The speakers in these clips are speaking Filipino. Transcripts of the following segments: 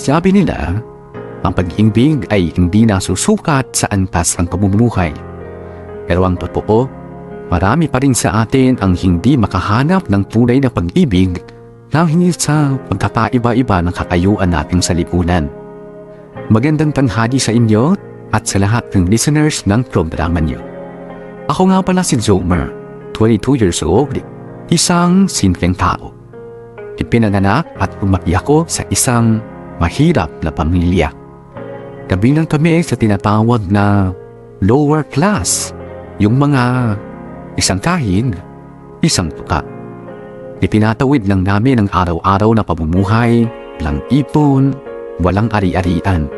Sabi nila, ang pag-ibig ay hindi nasusukat sa antas ng pamumuhay. Pero ang totoo, marami pa rin sa atin ang hindi makahanap ng tunay na pag-ibig dahil sa pagkakaiba-iba ng katayuan natin sa lipunan. Magandang tanghali sa inyo at sa lahat ng listeners ng programa niyo. Ako nga pala si Zomer, 22 years old, isang simpleng tao. Ipinanganak at lumaki ako sa isang mahirap na pamilya. Kabilang kami sa tinatawag na lower class, yung mga isang kahin, isang tuka. Ipinatawid lang namin ang araw-araw na pamumuhay, walang ipon, walang ari-arian.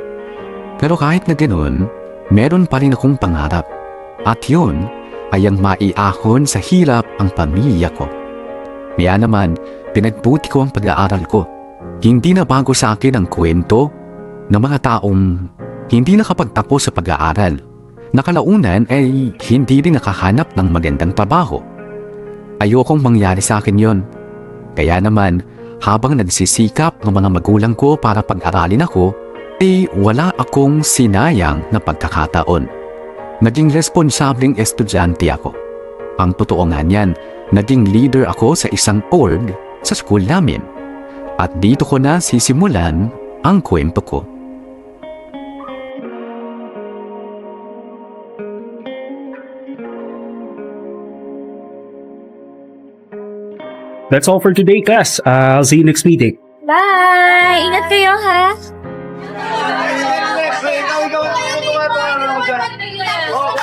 Pero kahit na ganoon, meron pa rin akong pangarap. At yun ay ang maiahon sa hirap ang pamilya ko. Kaya naman, pinagbuti ko ang pag-aaral ko. Hindi na bago sa akin ang kwento ng mga taong hindi nakapagtapos sa pag-aaral. Nakalaunan ay hindi rin nakahanap ng magandang trabaho. Ayokong mangyari sa akin yon. Kaya naman, habang nagsisikap ng mga magulang ko para pag-aralin ako, wala akong sinayang na pagkakataon. Naging responsableng estudyante ako. Ang totoo nga niyan, naging leader ako sa isang org sa school namin. At dito ko na sisimulan ang kwento ko. That's all for today, class. I'll see you next meeting. Bye! Ingat kayo, ha?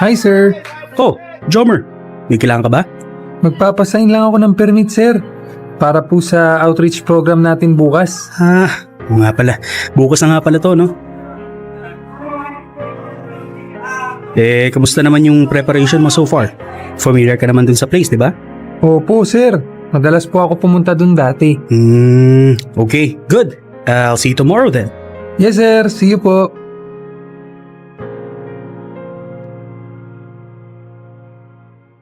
Hi, sir. Oh, Jomer. May kailangan ka ba? Magpapasign lang ako ng permit, sir. Para po sa outreach program natin bukas. Oo nga pala. Bukas na nga pala to, no? Kamusta naman yung preparation mo so far? Familiar ka naman dun sa place, di ba? Opo, sir. Madalas po ako pumunta dun dati. Okay. Good. I'll see you tomorrow then. Yes, sir. See you po.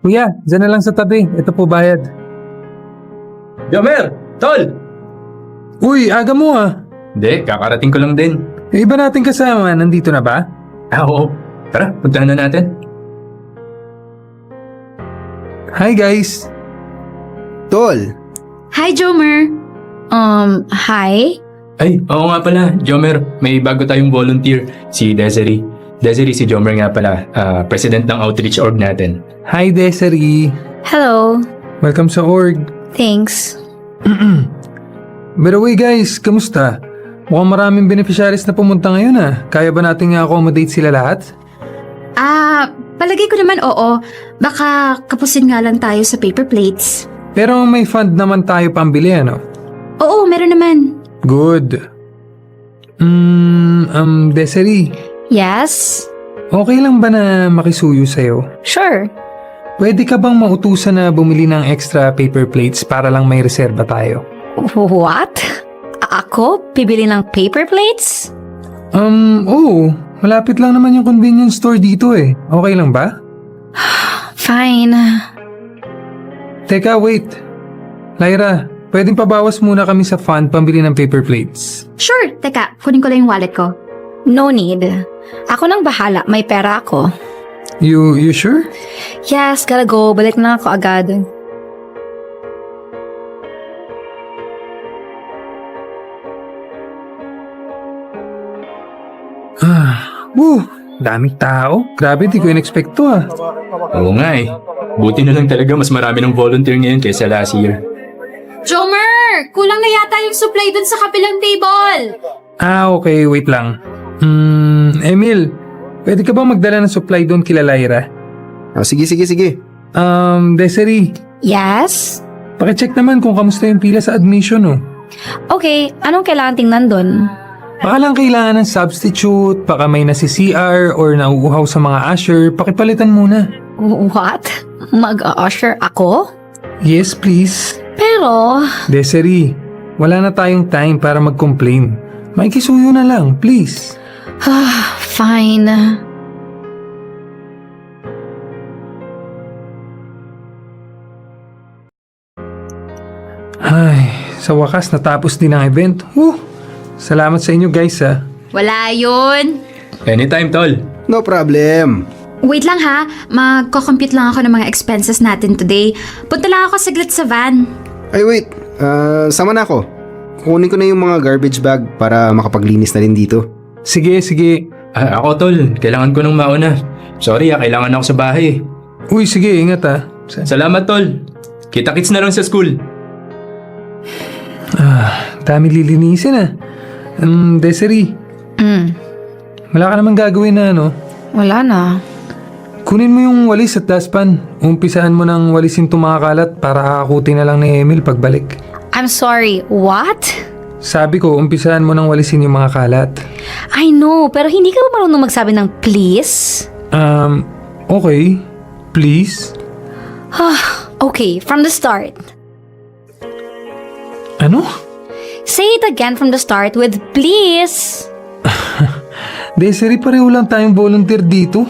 Kuya, dyan na lang sa tabi. Ito po bayad. Jomer! Tol! Uy, aga mo ah. Hindi, kakarating ko lang din. Yung iba nating kasama, nandito na ba? Oo. Tara, puntahan na natin. Hi, guys. Tol, Hi, Jomer. Hi? Ay, oo nga pala, Jomer. May bago tayong volunteer, si Desiree. Desiree, si Jomer nga pala, president ng outreach org natin. Hi, Desiree. Hello. Welcome sa org. Thanks. By the way, guys, kamusta? Mukhang maraming beneficiaries na pumunta ngayon ah. Kaya ba nating accommodate sila lahat? Palagay ko naman oo. Baka kapusin nga lang tayo sa paper plates. Pero may fund naman tayo pambili, ano? Oo, meron naman. Good. Desiree, Yes? okay lang ba na makisuyo sa'yo? Sure. Pwede ka bang mautusan na bumili ng extra paper plates para lang may reserba tayo? What? Ako? Bibili ng paper plates? Oo. Malapit lang naman yung convenience store dito eh. Okay lang ba? Fine. Teka, wait. Lyra, pwedeng pabawas muna kami sa fund pambili ng paper plates. Sure. Teka, kunin ko lang yung wallet ko. No need. Ako nang bahala. May pera ako. You sure? Yes, gotta go. Balik na ako agad. Daming tao. Grabe, di ko in-expect to ah. Oo nga eh. Buti na lang talaga mas marami ng volunteer ngayon kaysa last year. Jomer! Kulang na yata yung supply dun sa kabilang table. Okay, wait lang. Emil, pwede ka bang magdala ng supply doon kila Lyra? sige. Desiree, Yes? pakicheck naman kung kamusta yung pila sa admission oh. Okay, anong kailangan tingnan dun? Baka lang kailangan ng substitute, baka may nasi-CR or nauuhaw sa mga usher, pakipalitan muna. What? Mag-usher ako? Yes, please. Pero, Desiree, wala na tayong time para mag-complain. Makikisuyo na lang, please. fine. Ay, sa wakas natapos din ang event. Salamat sa inyo guys ha. Wala yun. Anytime, tol. No problem. Wait lang ha, magko-compute lang ako ng mga expenses natin today. Punta lang ako saglit sa van. Ay wait, sama na ako. Kukunin ko na yung mga garbage bag para makapaglinis na rin dito. Sige, sige. Ako, tol. Kailangan ko nang mauna. Sorry, kailangan ako sa bahay. Uy, sige, ingat ha. Salamat, tol. Kita-kits na lang sa school. Dami lilinisin ha. Desiree, wala ka naman gagawin na ano. Wala na. Kunin mo yung walis at dustpan. Umpisahan mo ng walisin tumakalat para akakutin na lang ni Emil pagbalik. I'm sorry, what? Sabi ko, umpisahan mo ng walisin yung mga kalat. I know, pero hindi ka ba marunong magsabi ng please? Okay. Please? Okay, from the start. Ano? Say it again from the start with please. Desiree, pareho lang tayong volunteer dito.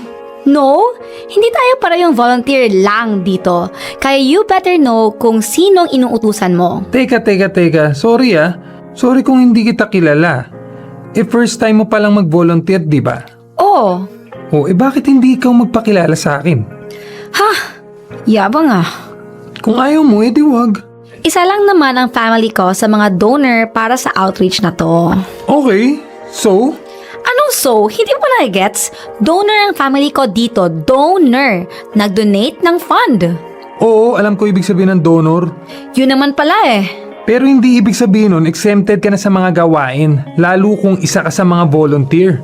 No, hindi tayo parehong volunteer lang dito. Kaya you better know kung sinong inuutusan mo. Teka. Sorry ah. Sorry kung hindi kita kilala. First time mo palang mag-volunteer, di ba? Oh, Bakit hindi ikaw magpakilala sa akin? yabang ah. Kung ayaw mo, di wag. Isa lang naman ang family ko sa mga donor para sa outreach na to. Okay, so? Anong so? Hindi mo na gets? Donor ang family ko dito. Donor. Nag-donate ng fund. Oo, alam ko ibig sabihin ng donor. Yun naman pala eh. Pero hindi ibig sabihin nun, exempted ka na sa mga gawain. Lalo kung isa ka sa mga volunteer.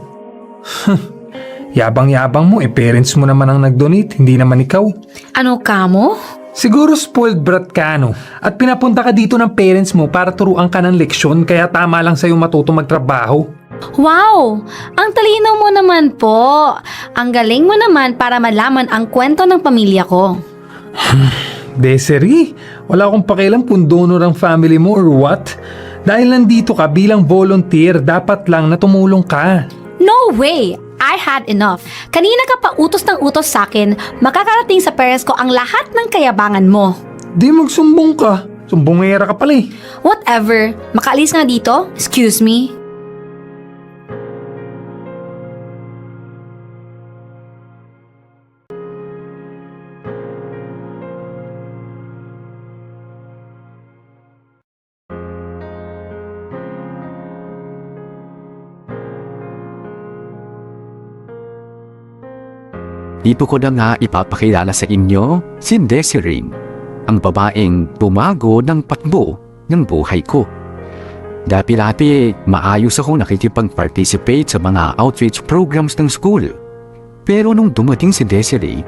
Yabang-yabang mo, parents mo naman ang nag-donate, hindi naman ikaw. Ano ka mo? Siguro spoiled brat ka, no? At pinapunta ka dito ng parents mo para turuan ka ng leksyon, kaya tama lang sa'yo matuto magtrabaho. Wow! Ang talino mo naman po. Ang galing mo naman para malaman ang kwento ng pamilya ko. Desiree, wala akong pakialam kung donor ang family mo or what. Dahil nandito ka bilang volunteer, dapat lang na tumulong ka. No way! I had enough. Kanina ka pa utos ng utos sa akin, makakarating sa parents ko ang lahat ng kayabangan mo. Di magsumbong ka. Sumbongera ka pala eh. Whatever. Makaalis nga dito? Excuse me? Dito ko na nga ipapakilala sa inyo si Desiree, ang babaeng bumago ng patbo ng buhay ko. Dati-dati, maayos ako nakikipag-participate sa mga outreach programs ng school. Pero nung dumating si Desiree,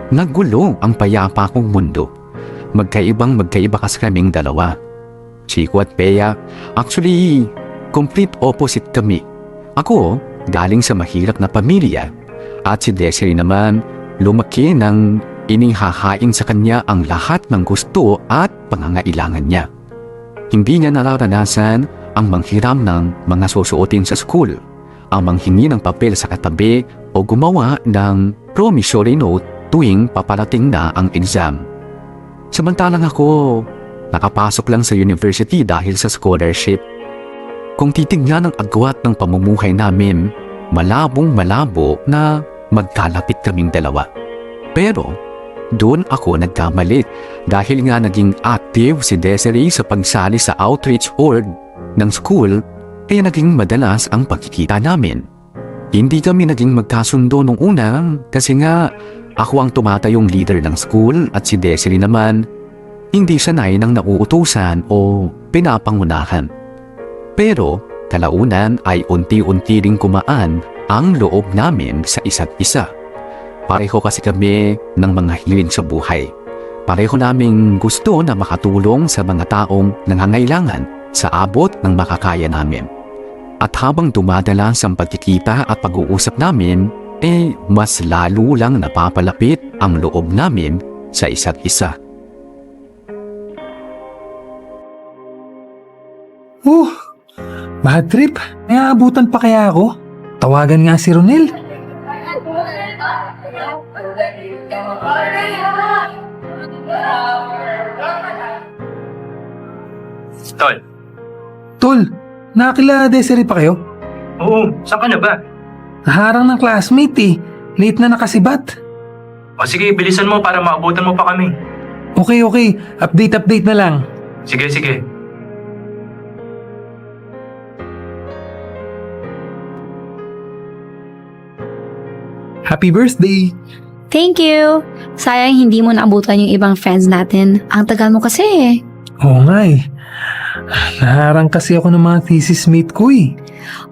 naggulo ang payapa kong mundo. Magkaiba kasi kaming dalawa. Chico at Bea, actually, complete opposite kami. Ako, galing sa mahirap na pamilya. At si Desiree naman, lumaki nang inihahain sa kanya ang lahat ng gusto at pangangailangan niya. Hindi niya nararanasan ang manghiram ng mga susuotin sa school, ang manghingi ng papel sa katabi o gumawa ng promissory note tuwing paparating na ang exam. Samantalang ako, nakapasok lang sa university dahil sa scholarship. Kung titignan ang agwat ng pamumuhay namin, malabong-malabo na magkalapit kaming dalawa. Pero doon ako nagkamali dahil nga naging active si Desiree sa pagsali sa outreach org ng school, kaya naging madalas ang pagkikita namin. Hindi kami naging magkasundo nung una kasi nga ako ang tumatayong leader ng school at si Desiree naman hindi sanay ng nauutusan o pinapangunahan. Pero kalaunan ay unti-unti ring kumaan ang loob namin sa isa't isa. Pareho kasi kami ng mga hilig sa buhay. Pareho naming gusto na makatulong sa mga taong nangangailangan sa abot ng makakaya namin. At habang dumadalas ang pagkikita at pag-uusap namin, mas lalo lang napapalapit ang loob namin sa isa't isa. Bad trip. May aabutan pa kaya ako? Tawagan nga si Ronel. Tol, Tol, nakakila Desiree pa kayo? Oo, saan ka na ba? Naharang ng classmate eh. Late na nakasibat. O sige, bilisan mo para maabutan mo pa kami. Okay. Update na lang. Sige. Happy birthday! Thank you! Sayang hindi mo naabutan yung ibang friends natin. Ang tagal mo kasi eh. Oo nga eh. Naharang kasi ako ng mga thesis mate ko eh.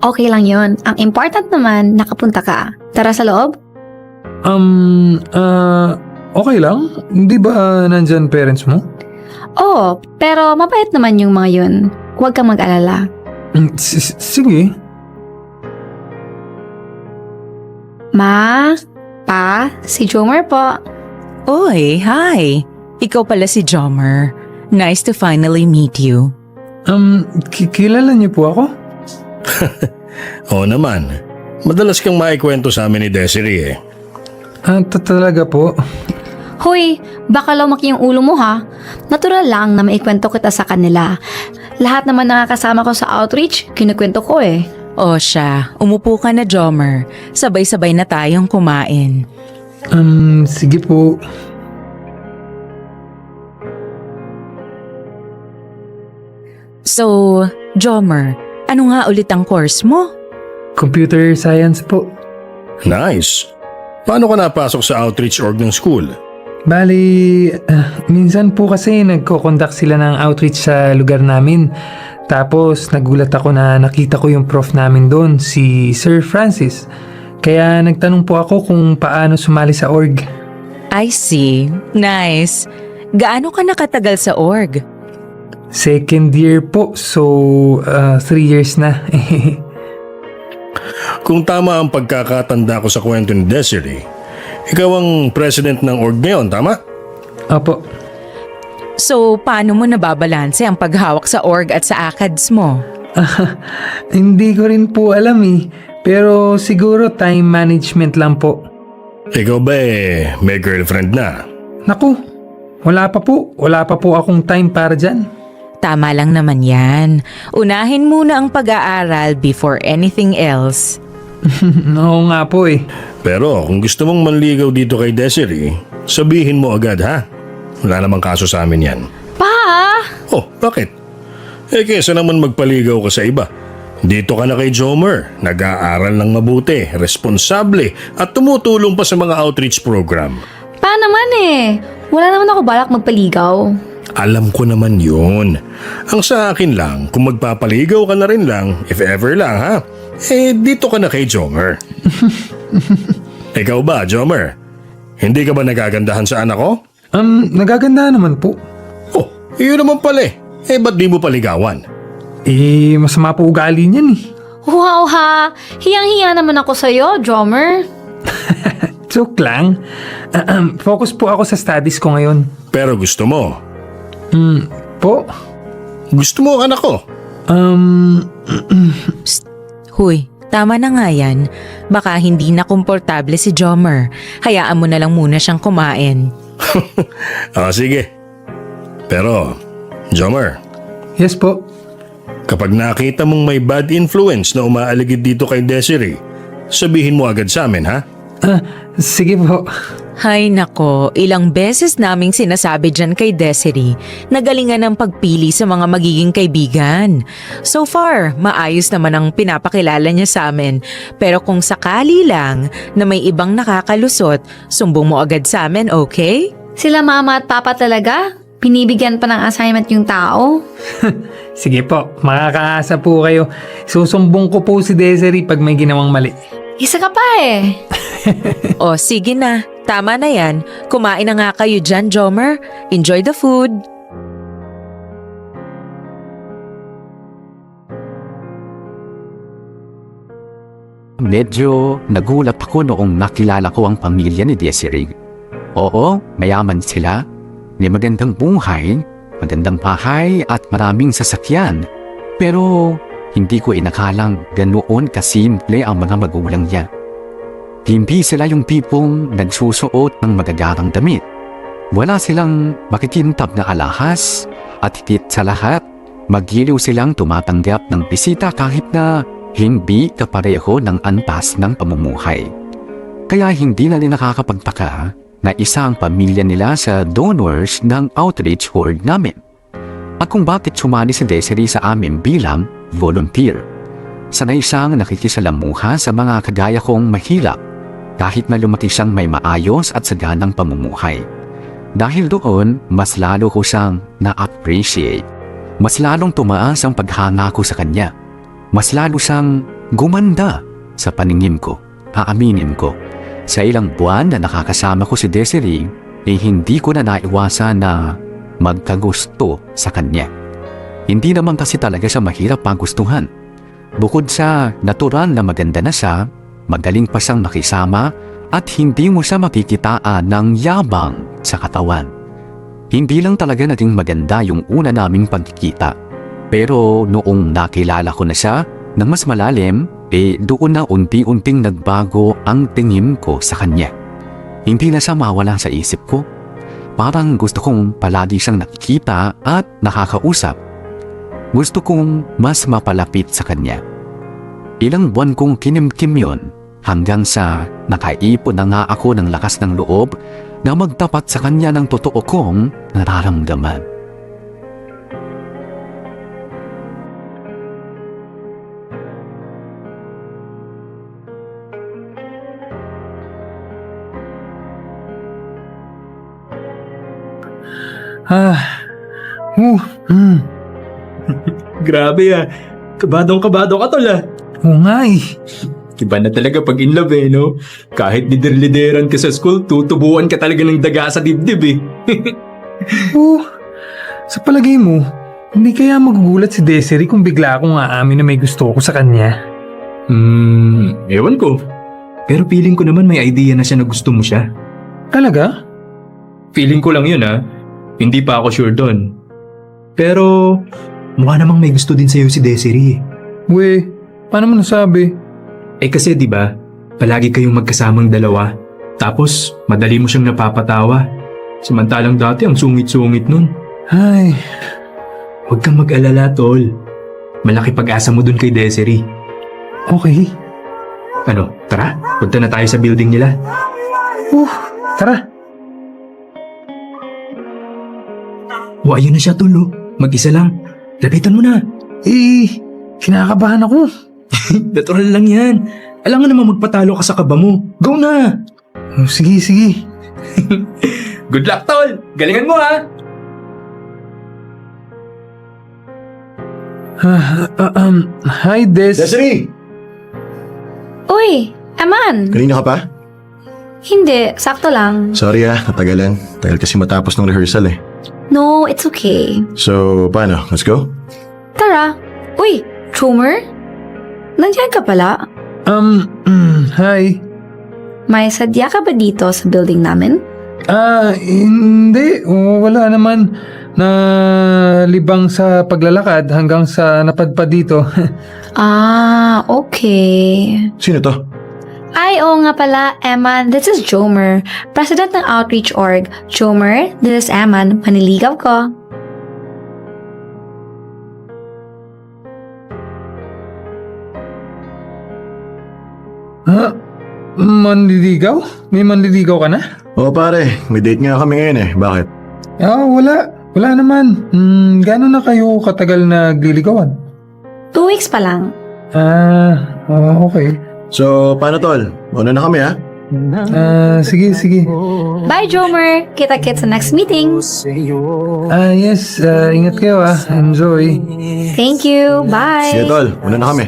Okay lang yon. Ang important naman, nakapunta ka. Tara sa loob. Okay lang. Hindi ba nandyan parents mo? Oo, pero mabait naman yung mga yun. Huwag kang mag-alala. Sige. Ma, Pa, si Jomer po. Oy, hi! Ikaw pala si Jomer. Nice to finally meet you. Kilala niyo po ako? Oo naman. Madalas kang maikwento sa amin ni Desiree eh. Talaga po. Hoy, baka lumaki yung ulo mo ha. Natural lang na maikwento kita sa kanila. Lahat naman nakakasama ko sa outreach, kinukwento ko eh. O siya, umupo ka na Jomer. Sabay-sabay na tayong kumain. Sige po. So, Jomer, ano nga ulit ang course mo? Computer science po. Nice. Paano ka napasok sa outreach org ng school? Bali, minsan po kasi nagko-conduct sila ng outreach sa lugar namin. Tapos nagulat ako na nakita ko yung prof namin doon, si Sir Francis. Kaya nagtanong po ako kung paano sumali sa org. I see. Nice. Gaano ka nakatagal sa org? Second year po, so 3 years na. Kung tama ang pagkakatanda ko sa kwento ni Desiree, ikaw ang president ng org ngayon, tama? Opo. So, paano mo nababalanse ang paghawak sa org at sa ACADS mo? Hindi ko rin po alam eh. Pero siguro time management lang po. Ikaw ba may girlfriend na? Naku, wala pa po. Wala pa po akong time para dyan. Tama lang naman yan. Unahin muna ang pag-aaral before anything else. Oo nga po eh. Pero kung gusto mong manligaw dito kay Desiree, sabihin mo agad ha? Wala namang kaso sa amin yan. Pa! Oh, bakit? Kesa naman magpaligaw ka sa iba. Dito ka na kay Jomer, nag-aaral ng mabuti, responsable, at tumutulong pa sa mga outreach program. Pa naman eh. Wala naman ako balak magpaligaw. Alam ko naman yun. Ang sa akin lang, kung magpapaligaw ka na rin lang, if ever lang ha, dito ka na kay Jomer. Ikaw ba, Jomer? Hindi ka ba nagagandahan sa anak ko? Nagaganda naman po. Oh, yun naman pala eh. Ba't di mo paligawan? Masama po ugali niyan eh. Wow ha! Hiyang-hiya naman ako sa'yo, Jomer. Joke lang. Focus po ako sa studies ko ngayon. Pero gusto mo. Po? Gusto mo ang anak ko. Huy, tama na nga yan. Baka hindi na komportable si Jomer. Hayaan mo na lang muna siyang kumain. Sige. Pero, Jomer, Yes po. kapag nakita mong may bad influence na umaaligid dito kay Desiree, sabihin mo agad sa amin ha? Sige po. Hay nako, ilang beses naming sinasabi dyan kay Desiree na galingan ng pagpili sa mga magiging kaibigan. So far, maayos naman ang pinapakilala niya sa amin. Pero kung sakali lang na may ibang nakakalusot, sumbong mo agad sa amin, okay? Sila mama at papa talaga? Pinibigyan pa ng assignment yung tao? Sige po, makakaasa po kayo. Susumbong ko po si Desiree pag may ginawang mali. Isa ka pa eh. O sige na, tama na yan. Kumain na nga kayo dyan, Jomer. Enjoy the food. Medyo nagulat ako noong nakilala ko ang pamilya ni Desiree. Oo, mayaman sila. May magandang buhay, magandang bahay at maraming sasakyan. Pero hindi ko inakalang ganoon kasimple ang mga magulang niya. Hindi sila yung tipong nagsusuot ng magagarang damit. Wala silang makikintab na alahas at higit sa lahat, Magiliw silang tumatanggap ng bisita kahit na hindi kapareho ng antas ng pamumuhay. Kaya hindi na rin nakakapagtaka na isang pamilya nila sa donors ng outreach ward namin. At kung bakit sumali si Desiree sa amin bilang volunteer. Sanay siyang nakikisalamuha sa mga kagaya kong mahirap kahit na lumaki siyang may maayos at saganang pamumuhay. Dahil doon, mas lalo ko siyang na-appreciate. Mas lalong tumaas ang paghanga ko sa kanya. Mas lalo siyang gumanda sa paningin ko. Aaminin ko, sa ilang buwan na nakakasama ko si Desiree, hindi ko na naiwasan na magkagusto sa kanya. Hindi naman kasi talaga siya mahirap magustuhan. Bukod sa natural na maganda na siya, magaling pa siyang makisama at hindi mo siya makikitaan ng yabang sa katawan. Hindi lang talaga naging maganda yung una naming pagkikita. Pero noong nakilala ko na siya ng mas malalim, doon na unti-unting nagbago ang tingin ko sa kanya. Hindi na siya mawala sa isip ko. Parang gusto kong palagi siyang nakikita at nakakausap. Gusto kong mas mapalapit sa kanya. Ilang buwan kong kinimkim yun hanggang sa nakaipon na nga ako ng lakas ng loob na magtapat sa kanya ng totoo kong nararamdaman. Grabe ah. Kabadong-kabado ka tol ah. Oo nga eh. Iba na talaga pag in love no? Kahit lider-lideran ka sa school, tutubuan ka talaga ng daga sa dibdib eh. Sa palagay mo, hindi kaya magugulat si Desiree kung bigla akong aamin na may gusto ko sa kanya? Ewan ko. Pero feeling ko naman may idea na siya na gusto mo siya. Talaga? Feeling ko lang yun ah. Hindi pa ako sure doon. Pero mukha namang may gusto din sa'yo si Desiree. We, paano mo nasabi? Kasi di ba, palagi kayong magkasamang dalawa. Tapos madali mo siyang napapatawa. Samantalang dati ang sungit-sungit nun. Ay, Huwag kang mag-alala tol. Malaki pag-asa mo dun kay Desiree. okay. Ano, tara, punta na tayo sa building nila. Tara. Ayun na siya tol oh. Mag-isa lang. Lapitan mo na. Kinakabahan ako. Natural lang yan. Alam nga naman magpatalo ka sa kaba mo. Go na! Sige. Good luck tol! Galingan mo ha! Hi, Des. Desiree! Uy, Eman! Kanina ka pa? Hindi, sakto lang. Sorry natagalan. Tagal kasi matapos ng rehearsal eh. No, it's okay. So, paano? Let's go? Tara. Uy, Trumer? Nandiyan ka pala? Hi. May sadya ka ba dito sa building namin? Hindi. Wala naman. Nalibang sa paglalakad hanggang sa napadpad dito. Okay. Sino to? Ay, oo nga pala, Eman. This is Jomer, president ng Outreach Org. Jomer, this is Eman, maniligaw ko. Manliligaw? May manliligaw ka na? Oo pare, may date nga kami ngayon eh. Bakit? Wala. Wala naman. Gano'n na kayo katagal nagliligawan? 2 weeks pa lang. Okay. So, paano tol? Una na kami ha? Sige. Bye, Jomer. Kita-kits sa next meeting. Yes. Ingat kayo Enjoy. Thank you. Bye. Sige tol, una na kami.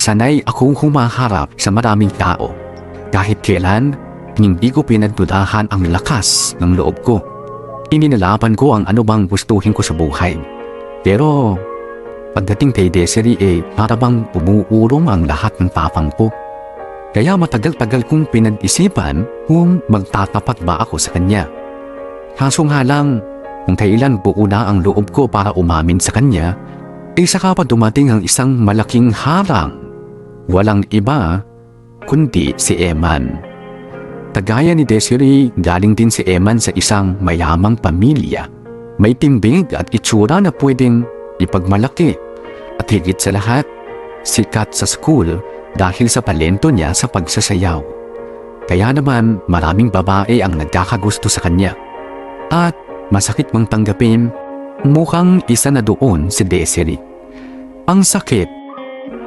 Sanay akong humaharap sa maraming tao. Kahit kailan, hindi ko pinagdudahan ang lakas ng loob ko. Ininalaban ko ang anumang gustuhin ko sa buhay. Pero pagdating kay Desiree para bang umuurong ang lahat ng tapang ko. Kaya matagal-tagal kong pinag-isipan kung magtatapat ba ako sa kanya. Kaso nga lang, kung kailan buo na ang loob ko para umamin sa kanya, saka pa dumating ang isang malaking harang. Walang iba kundi si Eman. Tagaya ni Desiree, galing din si Eman sa isang mayamang pamilya. May timbig at itsura na pwedeng ipagmalaki. At higit sa lahat, sikat sa school dahil sa talento niya sa pagsasayaw. Kaya naman maraming babae ang nagkakagusto sa kanya. At masakit mang tanggapin, mukhang isa na doon si Desiree. Ang sakit,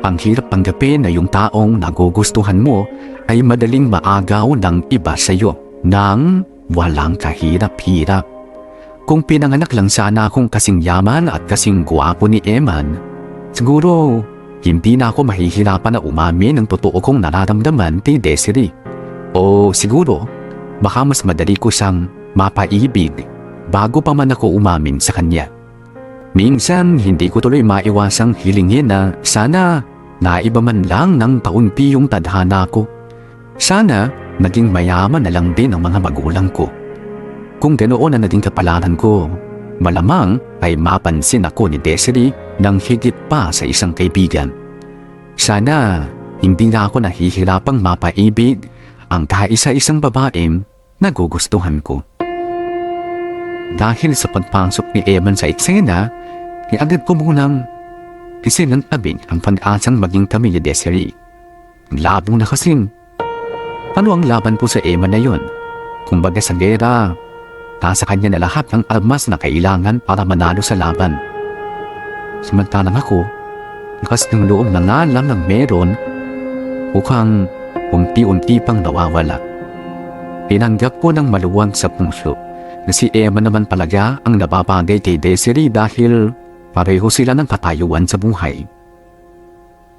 ang hirap tanggapin na yung taong nagugustuhan mo ay madaling maagaw ng iba sa iyo nang walang kahirap-hirap. Kung pinanganak lang sana akong kasing yaman at kasing guwapo ni Eman, siguro hindi na ako mahihirapan na umamin ng totoo kong nararamdaman kay Desiree. O siguro, baka mas madali ko siyang mapaibig bago pa man ako umamin sa kanya. Minsan, hindi ko tuloy maiwasang hilingin na sana naiba man lang ng kaunti yung tadhana ko. Sana naging mayaman na lang din ang mga magulang ko. Kung ganoon na naging kapalaran ko, malamang ay mapansin ako ni Desiree ng higit pa sa isang kaibigan. Sana hindi na ako nahihirapang mapaibig ang kaisa-isang babaeng nagugustuhan ko. Dahil sa pagpasok ni Eman sa eksena, iagad ko munang isinantabing ang pag-asang maging kami ni Desiree. Labo na kasing. Ano ang laban po sa Eman na yun? Kumbaga sa gera, nasa kanya na lahat ng armas na kailangan para manalo sa laban. Samantalang ako, lakas ng loob na nga lang ng meron, mukhang unti-unti pang nawawala. Tinanggap ko ng maluwag sa puso na si Emma naman talaga ang nababagay kay Desiree dahil pareho sila ng katayuan sa buhay.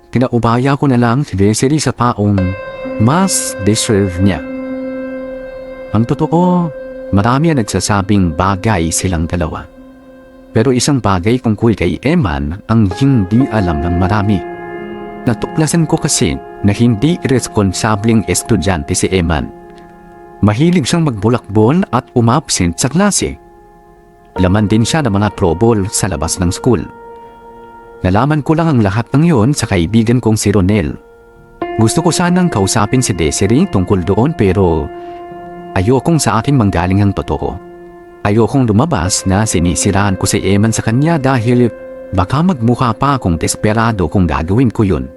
Kinaubaya ko na lang si Desiree sa taong mas deserve niya. Ang totoo, marami ang nagsasabing bagay silang dalawa. Pero isang bagay tungkol kay Eman ang hindi alam ng marami. Natuklasan ko kasi na hindi responsableng estudyante si Eman. Mahilig siyang magbulakbol at umabsent sa klase. Laman din siya ng mga trouble sa labas ng school. Nalaman ko lang ang lahat ng yon sa kaibigan kong si Ronel. Gusto ko sanang kausapin si Desiree tungkol doon pero ayokong sa akin manggaling ang totoo. Ayokong lumabas na sinisiraan ko si Eman sa kanya dahil baka magmukha pa akong desperado kung gagawin ko yun.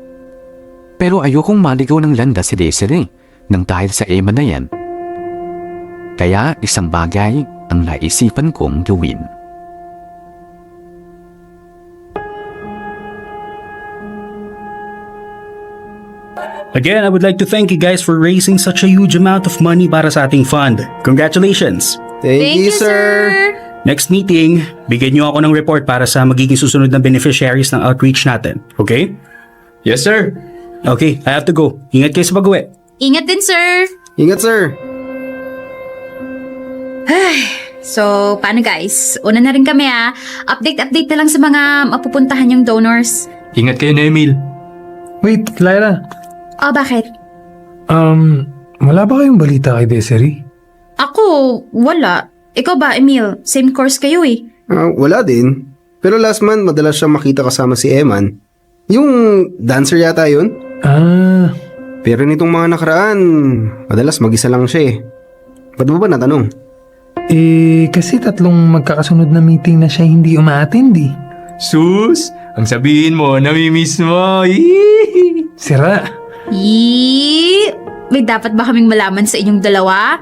Pero ayokong maligaw ng landas si Desiree nang dahil sa Eman na yan. Kaya isang bagay ang naisipan kong gawin. Again, I would like to thank you guys for raising such a huge amount of money para sa ating fund. Congratulations! Thank you, sir! Next meeting, bigyan niyo ako ng report para sa magiging susunod na beneficiaries ng outreach natin. Okay? Yes, sir. Okay, I have to go. Ingat kayo sa pag-uwi. Ingat din, sir! Ingat, sir! So, paano guys? Una na rin kami Update na lang sa mga mapupuntahan yung donors. Ingat kayo na, Emil. Wait, Clara. Oh, bakit? Wala ba kayong balita kay Desiree? Ako, wala. Ikaw ba, Emil? Same course kayo eh. Wala din. Pero last month, madalas siya makita kasama si Eman. Yung dancer yata yun. Pero nitong mga nakaraan, madalas mag-isa lang siya eh. Ba't mo ba natanong? Kasi 3 magkakasunod na meeting na siya hindi umaattend eh. Sus, ang sabihin mo, namimiss mo. Sira. May dapat ba kaming malaman sa inyong dalawa?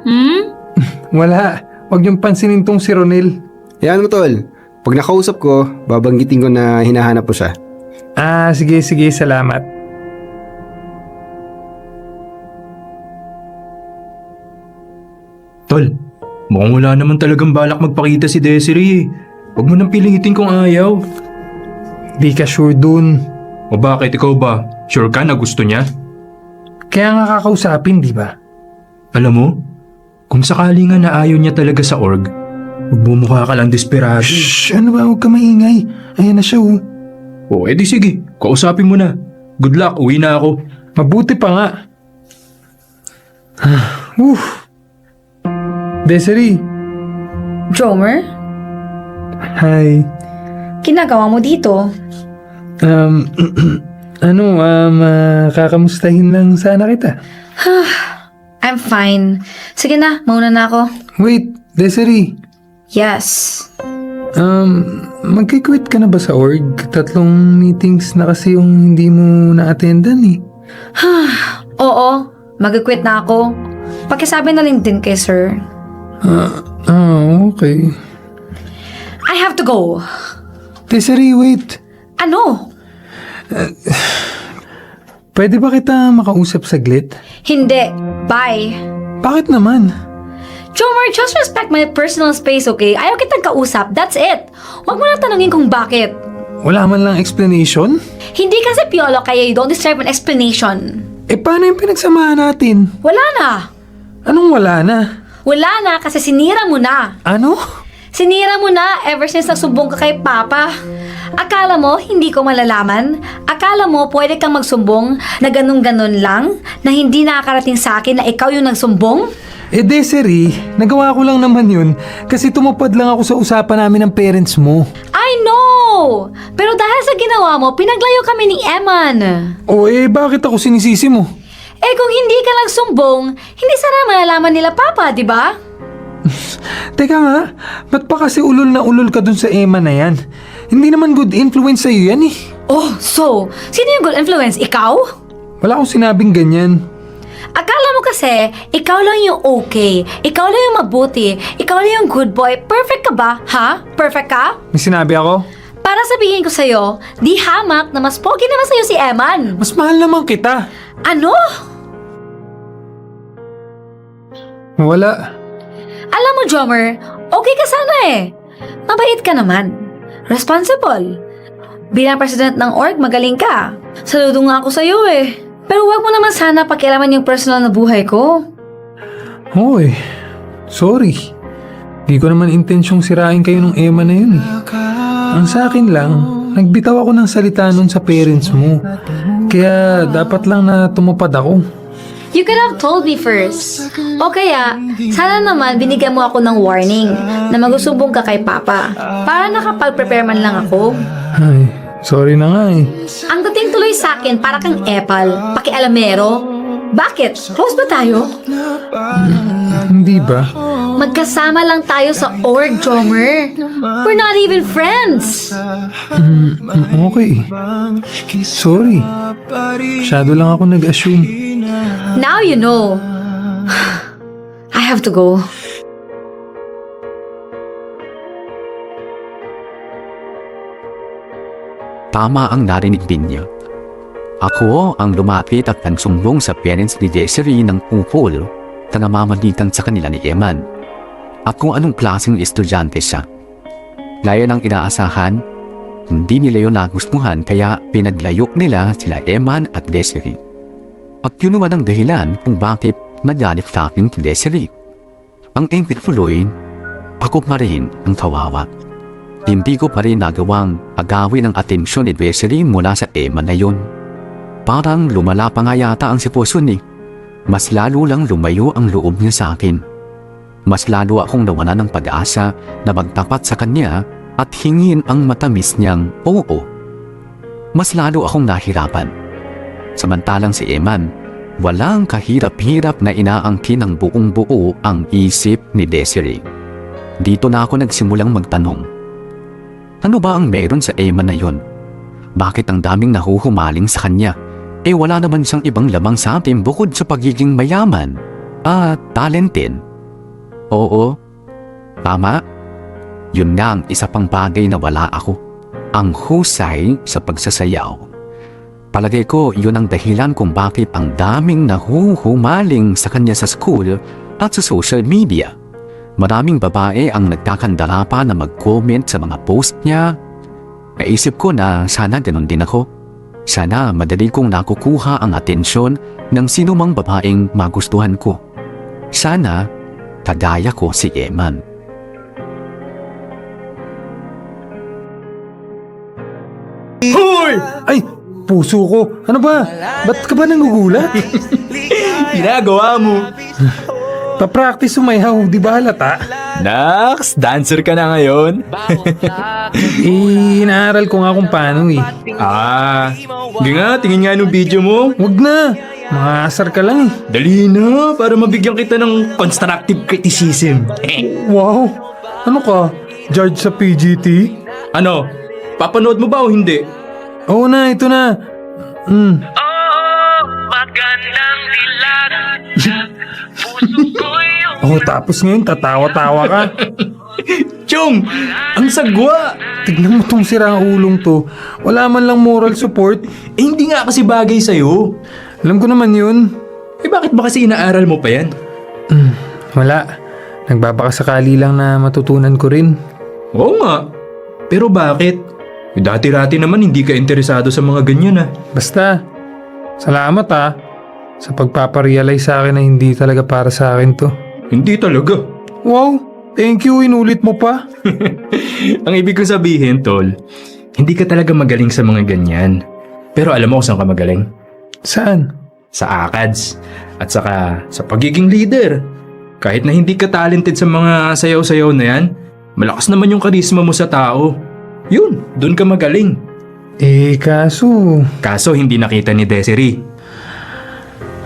Wala. Huwag niyong pansinin tong si Ronel. Yan mo, tol. Pag nakausap ko, babanggitin ko na hinahanap ko siya. Sige, salamat. Tol, mukhang wala naman talagang balak magpakita si Desiree. Huwag mo nang pilitin kung ayaw. Di ka sure dun. O bakit, ikaw ba? Sure ka na gusto niya? Kaya nga kakausapin, di ba? Alam mo, kung sakali nga na ayaw niya talaga sa org, magbumukha ka lang desperado. Shh! Ano ba? Huwag ka maingay. Ayan na siya oh. O edi sige, kausapin mo na. Good luck, uwi na ako. Mabuti pa nga. Desiree. Jomer, Hi. ginagawa mo dito? Kakamustahin lang sana kita. I'm fine. Sige na, mauna na ako. Wait, Desiree. Yes. Magkikwit ka na ba sa org? 3 meetings na kasi yung hindi mo na-attendan eh. Oo, mag-quit na ako. Pakisabi na lang din kay sir. Okay. I have to go. Desiree, wait. Ano? Pwede ba kita makausap saglit? Hindi. Bye. Bakit naman? Jomer, just respect my personal space, okay? Ayaw kitang kausap. That's it. Huwag mo na tanungin kung bakit. Wala man lang explanation? Hindi kasi piolo kaya you don't deserve an explanation. Paano yung pinagsamahan natin? Wala na. Anong wala na? Wala na kasi sinira mo na. Ano? Sinira mo na ever since nagsumbong ka kay Papa. Akala mo hindi ko malalaman? Akala mo pwede kang magsumbong na ganun-ganun lang? Na hindi nakakarating sa akin na ikaw yung nagsumbong? Desiree, nagawa ko lang naman yun kasi tumupad lang ako sa usapan namin ng parents mo. I know! Pero dahil sa ginawa mo, pinaglayo kami ni Eman. Bakit ako sinisisi mo? Kung hindi ka nagsumbong, hindi sana malalaman nila Papa, di ba? Teka nga, ba't pa kasi ulol na ulol ka dun sa Emma na yan? Hindi naman good influence sa'yo yan eh. Oh, so, sino yung good influence? Ikaw? Wala akong sinabing ganyan. Akala mo kasi, ikaw lang yung okay, ikaw lang yung mabuti, ikaw lang yung good boy. Perfect ka ba? Ha? Perfect ka? May sinabi ako? Para sabihin ko sa'yo, di hamak na mas pogi naman sa'yo si Eman. Mas mahal naman kita. Ano? Wala. Alam mo, Jomer, okay ka sana eh. Mabait ka naman. Responsible. Bilang president ng org, magaling ka. Saludo nga ako sa'yo eh. Pero wag mo naman sana pakialaman yung personal na buhay ko. Hoy, sorry. Di ko naman intensyong sirain kayo ng Emma na yun eh. Ang sa akin lang, nagbitaw ako ng salita nun sa parents mo. Kaya dapat lang na tumupad ako. You could have told me first. O kaya, sana naman binigyan mo ako ng warning na magsusumbong ka kay Papa para nakapag-prepare man lang ako. Ay, sorry na nga eh. Ang dating tuloy sa akin para kang epal, pakialamero. Bakit? Close ba tayo? Hindi ba? Magkasama lang tayo sa org, Jomer. We're not even friends. Okay. Sorry. Masyado lang ako nag-assume. Now you know. I have to go. Tama ang narinig niya. Ako ang lumapit at nagsumbong sa parents ni Desiree ng tungkol na namamalitan sa kanila ni Eman at kung anong klaseng estudyante siya. Gaya ng inaasahan, hindi nila yun nagustuhan kaya pinaglayo nila sila Eman at Desiree. At yun naman ang dahilan kung bakit nagalit sa akin si Desiree. Ang ingit tuloy, ako pa rin ang kawawa. Hindi ko pa rin nagawang agawin ang atensyon ni Desiree mula sa Eman na yun. Parang lumala pa nga yata ang sitwasyon eh. Mas lalo lang lumayo ang loob niya sa akin. Mas lalo akong nawalan ng pag-asa na magtapat sa kanya at hingin ang matamis niyang oo. Mas lalo akong nahirapan. Samantalang si Eman, walang kahirap-hirap na inaangkin ng buong buo ang isip ni Desiree. Dito na ako nagsimulang magtanong. Ano ba ang meron sa Eman na yon? Bakit ang daming nahuhumaling sa kanya? Wala naman siyang ibang lamang sa atin bukod sa pagiging mayaman at talented. Oo, tama. Yun nga ang isa pang bagay na wala ako. Ang husay sa pagsasayaw. Palagay ko yun ang dahilan kung bakit ang daming nahuhumaling sa kanya sa school at sa social media. Maraming babae ang nagkakandara pa na mag-comment sa mga post niya. Naisip ko na sana ganun din ako. Sana madali kong nakukuha ang atensyon ng sinumang babaeng magustuhan ko. Sana kagaya ko si Eman. Hoy! Ay, puso ko. Ano ba? Ba't ka ba nangugulat? Ginagawa mo. Pa-practice sumayaw, di ba halata? Nax, dancer ka na ngayon. Inaaral ko nga kung paano eh. Hindi nga, tingin nga nung video mo. Wag na. Mga asar ka lang eh. Dali na, para mabigyan kita ng constructive criticism. Wow! Ano ka? Judge sa PGT? Ano, papanood mo ba o hindi? Oo na, ito na. Oh, tapos ngayon tatawa-tawa ka. Chong, ang sagwa! Tignan mo tong sirang ulong to. Wala man lang moral support. Hindi nga kasi bagay sa'yo. Alam ko naman yun. Bakit ba kasi inaaral mo pa yan? Wala. Nagbabakasakali lang na matutunan ko rin. Oo nga. Pero bakit? Dati-rati naman hindi ka interesado sa mga ganyan Basta, salamat sa pagpaparealize sa akin na hindi talaga para sa akin to. Hindi talaga. Wow! Thank you, inulit mo pa. Ang ibig ko sabihin, tol, hindi ka talaga magaling sa mga ganyan. Pero alam mo kung saan ka magaling? Saan? Sa ACADS. At saka sa pagiging leader. Kahit na hindi ka talented sa mga sayaw-sayaw na yan, malakas naman yung karisma mo sa tao. Yun, doon ka magaling. Kaso hindi nakita ni Desiree.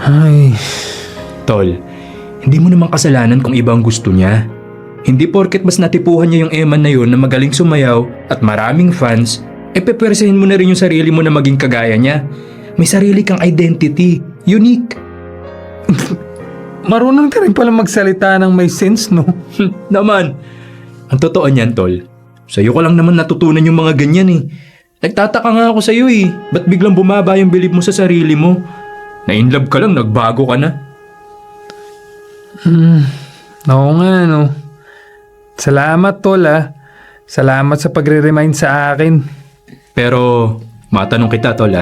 Ay, Tol, hindi mo naman kasalanan kung iba ang gusto niya. Hindi porket mas natipuhan niya yung Eman na yun na magaling sumayaw at maraming fans, pepersahin mo na rin yung sarili mo na maging kagaya niya. May sarili kang identity, unique. marunong ka rin pala magsalita ng may sense, no? Naman, ang totoo niyan, tol. Sa'yo ko lang naman natutunan yung mga ganyan eh. Nagtataka nga ako sa'yo eh. Ba't biglang bumaba yung bilib mo sa sarili mo? Na-inlove ka lang, nagbago ka na. Oo nga, no? Salamat, tol, Salamat sa pagre-remind sa akin. Pero, matanong kita, tol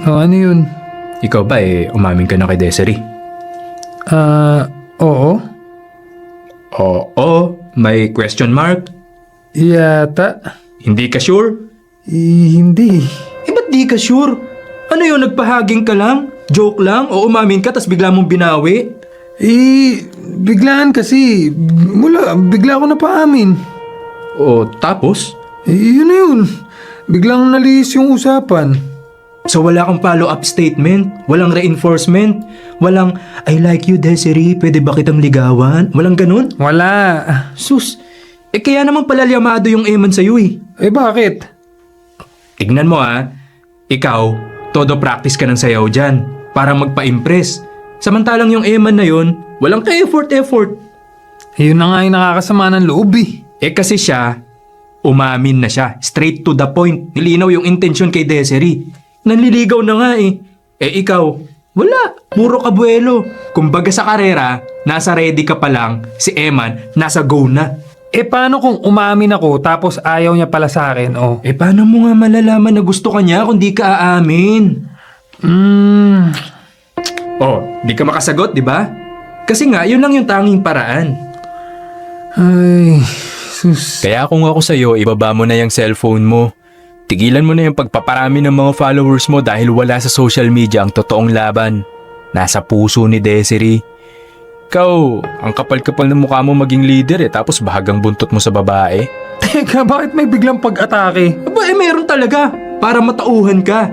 Ano yun? Ikaw ba umamin ka na kay Desiree? Oo. Oo, may question mark? Yata. Hindi ka sure? Hindi. Ba't di ka sure? Ano yun, nagpahaging ka lang? Joke lang? O umamin ka tas bigla mong binawi? Biglaan kasi. Bigla ako napaamin. O tapos? Yun na yun. Biglang nalihis yung usapan. So wala kang follow-up statement? Walang reinforcement? Walang, I like you Desiree, pwede ba kitang ligawan? Walang ganun? Wala. Sus, kaya naman pala liyamado yung Eman sa'yo Bakit? Tignan mo ikaw, todo practice ka ng sayaw dyan para magpa-impress. Samantalang yung Eman na yun, walang ka-effort. Yun na nga yung nakakasama ng loob Kasi siya, umamin na siya. Straight to the point. Nilinaw yung intention kay Desiree. Nanliligaw na nga ikaw, wala. Puro kabuelo. Kumbaga sa karera, nasa ready ka pa lang. Si Eman, nasa go na. Paano kung umamin ako tapos ayaw niya pala sa akin, Paano mo nga malalaman na gusto ka niya kung di ka aamin? Di ka makasagot, di ba? Kasi nga, yun lang yung tanging paraan. Ay, sus. Kaya kung ako sa'yo, ibaba mo na yung cellphone mo. Tigilan mo na yung pagpaparami ng mga followers mo dahil wala sa social media ang totoong laban. Nasa puso ni Desiree. Ikaw, ang kapal-kapal ng mukha mo maging leader tapos bahagang buntot mo sa babae. Teka, bakit may biglang pag-atake? Meron talaga. Para matauhan ka.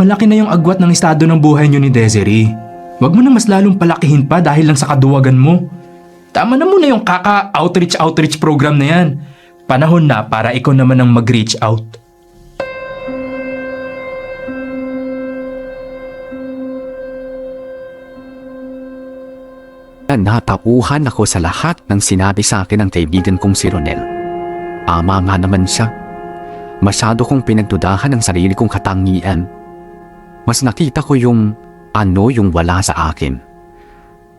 Malaki na yung agwat ng estado ng buhay niyo ni Desiree. Huwag mo na mas lalong palakihin pa dahil lang sa kaduwagan mo. Tama na muna yung kaka-outreach program na yan. Panahon na para ikaw naman ang mag-reach out. Natauhan ako sa lahat ng sinabi sa akin ng kaibigan kong si Ronel. Ama nga naman siya. Masyado kong pinagdudahan ang sarili kong katangian. Mas nakita ko yung wala sa akin.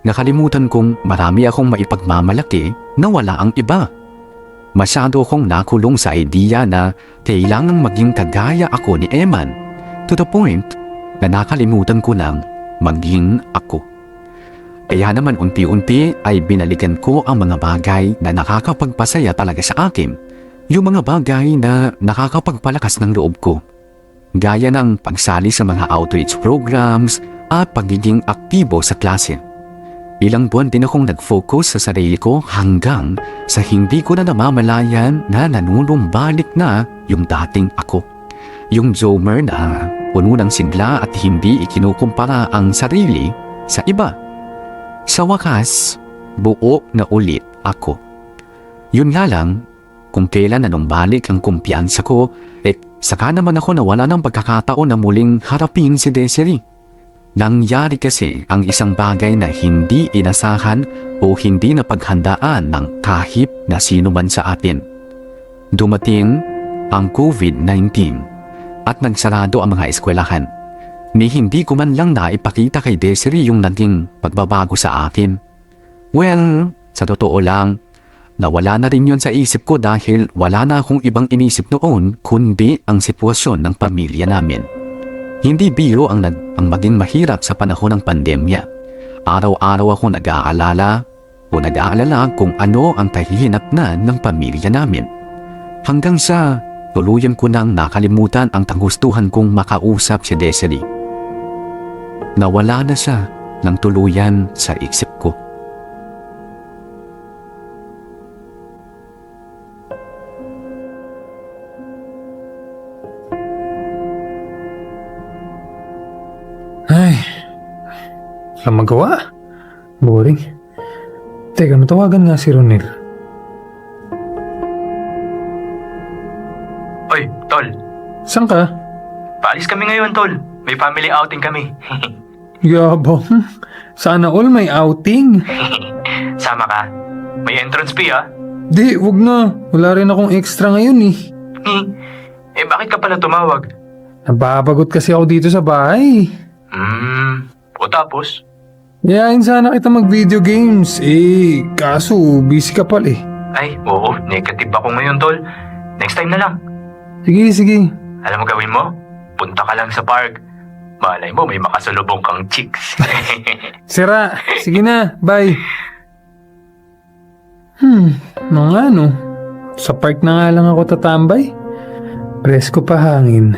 Nakalimutan kong marami akong maipagmamalaki na wala ang iba. Masyado akong nakulong sa idea na kailangang maging kagaya ako ni Eman, to the point na nakalimutan ko lang maging ako. Kaya naman unti-unti ay binalikan ko ang mga bagay na nakakapagpasaya talaga sa akin. Yung mga bagay na nakakapagpalakas ng loob ko. Gaya ng pagsali sa mga outreach programs at pagiging aktibo sa klase. Ilang buwan din akong nag-focus sa sarili ko hanggang sa hindi ko na namamalayan na nanunumbalik na yung dating ako. Yung Zomer na puno ng sigla at hindi ikinukumpara ang sarili sa iba. Sa wakas, buo na ulit ako. Yun nga lang, kung kailan nanumbalik ang kumpiyansa ko, saka naman ako nawala ng pagkakataon na muling harapin si Desiree. Nangyari kasi ang isang bagay na hindi inasahan o hindi napaghandaan ng kahit na sino man sa atin. Dumating ang COVID-19 at nagsarado ang mga eskwelahan. Ni hindi ko man lang naipakita kay Desiree yung naging pagbabago sa akin. Well, sa totoo lang, nawala na rin yun sa isip ko dahil wala na akong ibang inisip noon kundi ang sitwasyon ng pamilya namin. Hindi biro ang maging mahirap sa panahon ng pandemya. Araw-araw ako nag-aalala kung ano ang kahihinatnan ng pamilya namin. Hanggang sa tuluyan ko nang nakalimutan ang tanggustuhan kong makausap si Desiree. Nawala na siya ng tuluyan sa isip ko. Ay, walang magawa. Boring. Teka, matawagan nga si Ronel. Oy, tol. Saan ka? Paalis kami ngayon, tol. May family outing kami. Yabang. Sana all may outing. Sama ka. May entrance fee, ah. Di, wag na. Wala rin akong extra ngayon eh. Bakit ka pala tumawag? Nababagot kasi ako dito sa bahay. O tapos? Yayain sana kita mag-video games. Kaso busy ka pala eh. Ay, oo. Negative ako ngayon, tol. Next time na lang. Sige. Alam mo gawin mo? Punta ka lang sa park. Malay mo, may makasalubong kang chicks. Sira. Sige na. Bye. Mga ano. Sa park na nga lang ako tatambay. Presko pa hangin.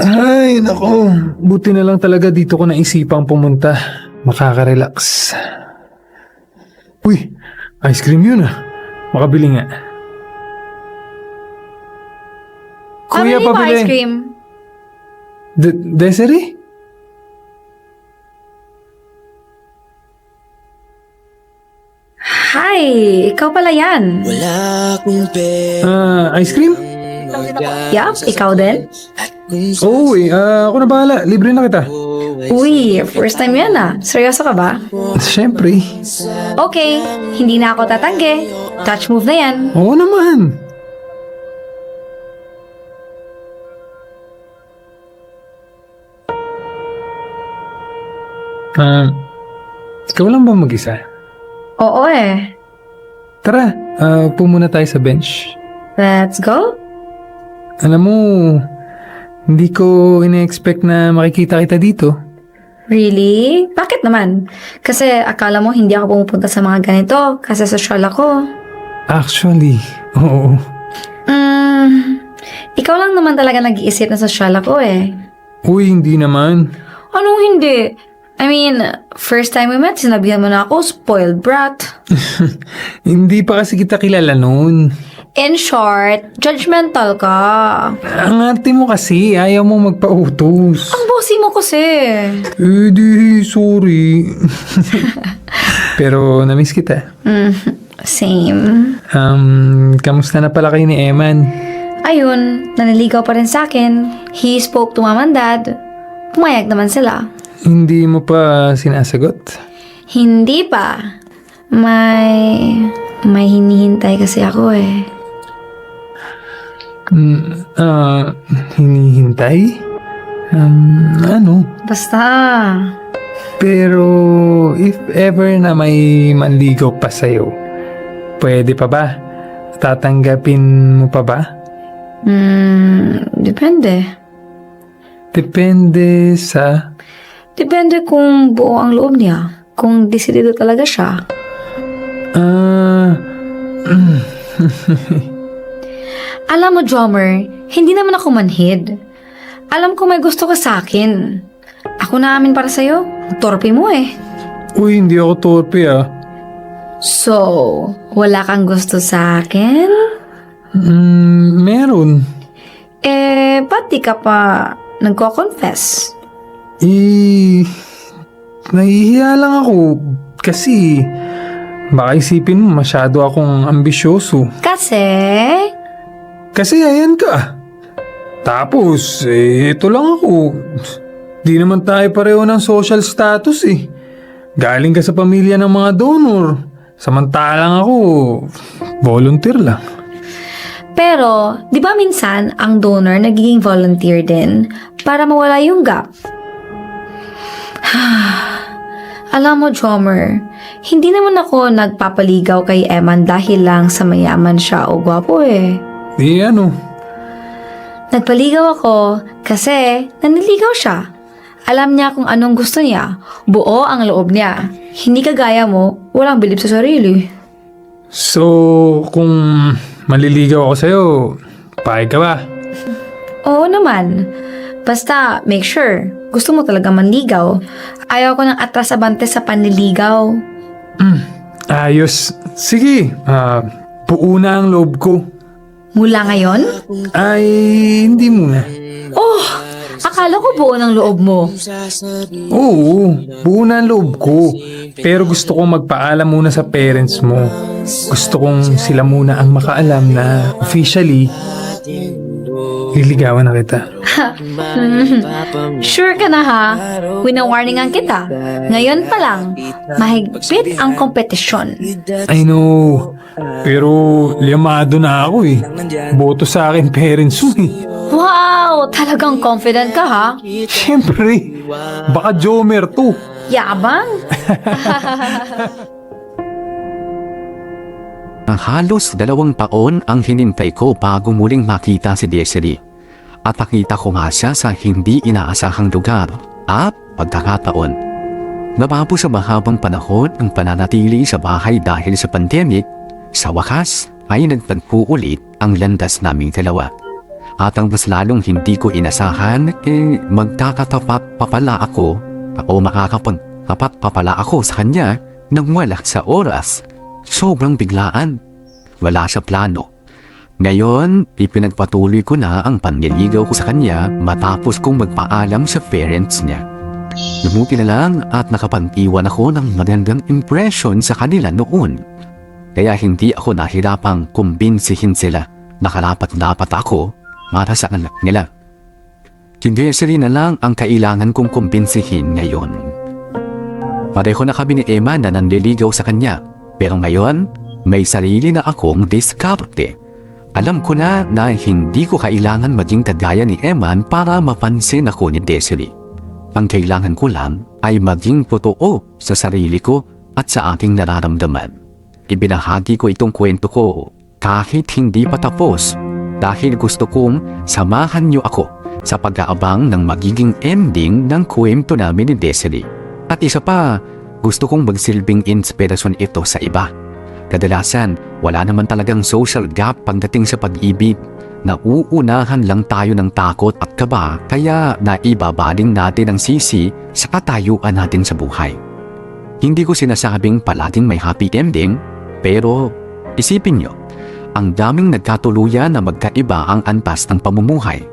Ay, nako. Buti na lang talaga dito ko naisipang pumunta. Makaka-relax. Uy, ice cream yun ah. Makabili nga. Kuya, Pabili mo pabili. ice cream. Desiree? Hi, ikaw pala yan. Ice cream? Yup, ikaw din? Oo ako na bahala. Libre na kita. Uy, first time yan ah. Seryoso ka ba? Siyempre. Okay, hindi na ako tatanggi. Touch move na yan. Oo naman. Ikaw lang ba mag-isa? Oo eh. Tara, upo muna tayo sa bench. Let's go. Alam mo, hindi ko ina-expect na makikita kita dito. Really? Bakit naman? Kasi akala mo hindi ako pumupunta sa mga ganito kasi social ako. Actually, oo. Ikaw lang naman talaga nag-iisip na social ako eh. Uy, hindi naman. Anong hindi? I mean, first time we met, sinabihan mo na ako, spoiled brat. Hindi pa kasi kita kilala noon. In short, judgmental ka. Ang ate mo kasi, ayaw mo magpautos. Ang bossy mo kasi. Di, sorry. Pero namiss kita. Same. Kamusta na pala kayo ni Eman? Ayun, naniligaw pa rin sa akin. He spoke to mom and dad. Pumayag naman sila. Hindi mo pa sinasagot? Hindi pa. May hinihintay kasi ako eh. Hinihintay? Ano? Basta. Pero if ever na may manligaw pa sa'yo, pwede pa ba? Tatanggapin mo pa ba? Depende. Depende sa... Depende kung buo ang loob niya. Kung desidido talaga siya. Alam mo, Jomer, hindi naman ako manhid. Alam ko may gusto ka sa akin. Ako na amin para sa'yo. Torpe mo eh. Uy, hindi ako torpe ah. So, wala kang gusto sa akin? Meron. Ba't di ka pa nagko-confess? Nahihiya lang ako kasi baka isipin mo masyado akong ambisyoso. Kasi ayan ka. Tapos, ito lang ako. Di naman tayo pareho ng social status eh. Galing ka sa pamilya ng mga donor. Samantalang ako, volunteer lang. Pero, di ba minsan ang donor nagiging volunteer din para mawala yung gap? Alam mo, Jomer, hindi naman ako nagpapaligaw kay Eman dahil lang sa mayaman siya o gwapo eh. Nagpaligaw ako kasi naniligaw siya. Alam niya kung anong gusto niya. Buo ang loob niya. Hindi kagaya mo, walang bilib sa sarili. So, kung maliligaw ako sa'yo, payag ka ba? Oo naman. Basta, make sure, gusto mo talaga manligaw. Ayaw ko ng atras-abante sa panliligaw. Ayos. Sige, buo na ang loob ko. Mula ngayon? Ay, hindi muna. Oh, akala ko buo ng loob mo. Oo, buo na ang loob ko. Pero gusto kong magpaalam muna sa parents mo. Gusto kong sila muna ang makaalam na officially, liligawan na kita. Sure ka na ha? Winawarningan kita. Ngayon pa lang, mahigpit ang kompetisyon. I know, pero liyamado na ako eh. Boto sa akin parents mo eh. Wow! Talagang confident ka ha? Siyempre, baka Jomer to. Yabang? Halos 2 taon ang hinintay ko bago muling makita si Desiree. At nakita ko nga siya sa hindi inaasahang lugar at pagkakataon. Nabago sa mahabang panahon ang pananatili sa bahay dahil sa pandemic, sa wakas ay nagtagpo ulit ang landas naming dalawa. At ang mas lalong hindi ko inasahan, magkakatapat pa pala ako o makakapagtapat pa pala ako sa kanya nang wala sa oras. Sobrang biglaan. Wala sa plano. Ngayon, ipinagpatuloy ko na ang panliligaw ko sa kanya matapos kong magpaalam sa parents niya. Lumuti na lang at nakapag-iwan ako ng magandang impression sa kanila noon. Kaya hindi ako nahirapang kumbinsihin sila na karapat-dapat ako para sa anak nila. Si Desiree na lang ang kailangan kong kumbinsihin ngayon. Pareho na kami ni Emma na nanliligaw sa kanya, pero ngayon, may sarili na akong diskarte. Alam ko na hindi ko kailangan maging kagaya ni Eman para mapansin ako ni Desiree. Ang kailangan ko lang ay maging totoo sa sarili ko at sa aking nararamdaman. Ibinahagi ko itong kwento ko kahit hindi pa tapos dahil gusto kong samahan niyo ako sa pag-aabang ng magiging ending ng kwento namin ni Desiree. At isa pa, gusto kong magsilbing inspirasyon ito sa iba. Kadalasan, wala naman talagang social gap pagdating sa pag-ibig. Nauunahan lang tayo ng takot at kaba kaya naibabaling natin ang sisi sa katayuan natin sa buhay. Hindi ko sinasabing palaging may happy ending, pero isipin nyo, ang daming nagkatuluyan na magkaiba ang antas ng pamumuhay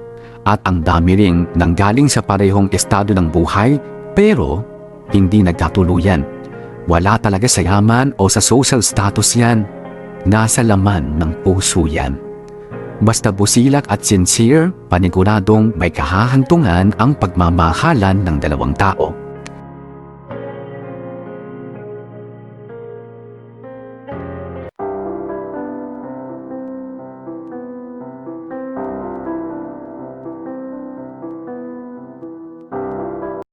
at ang dami ring nanggaling sa parehong estado ng buhay pero hindi nagkatuluyan. Wala talaga sa yaman o sa social status yan. Nasa laman ng puso yan. Basta busilak at sincere, paniguradong may kahahantungan ang pagmamahalan ng dalawang tao.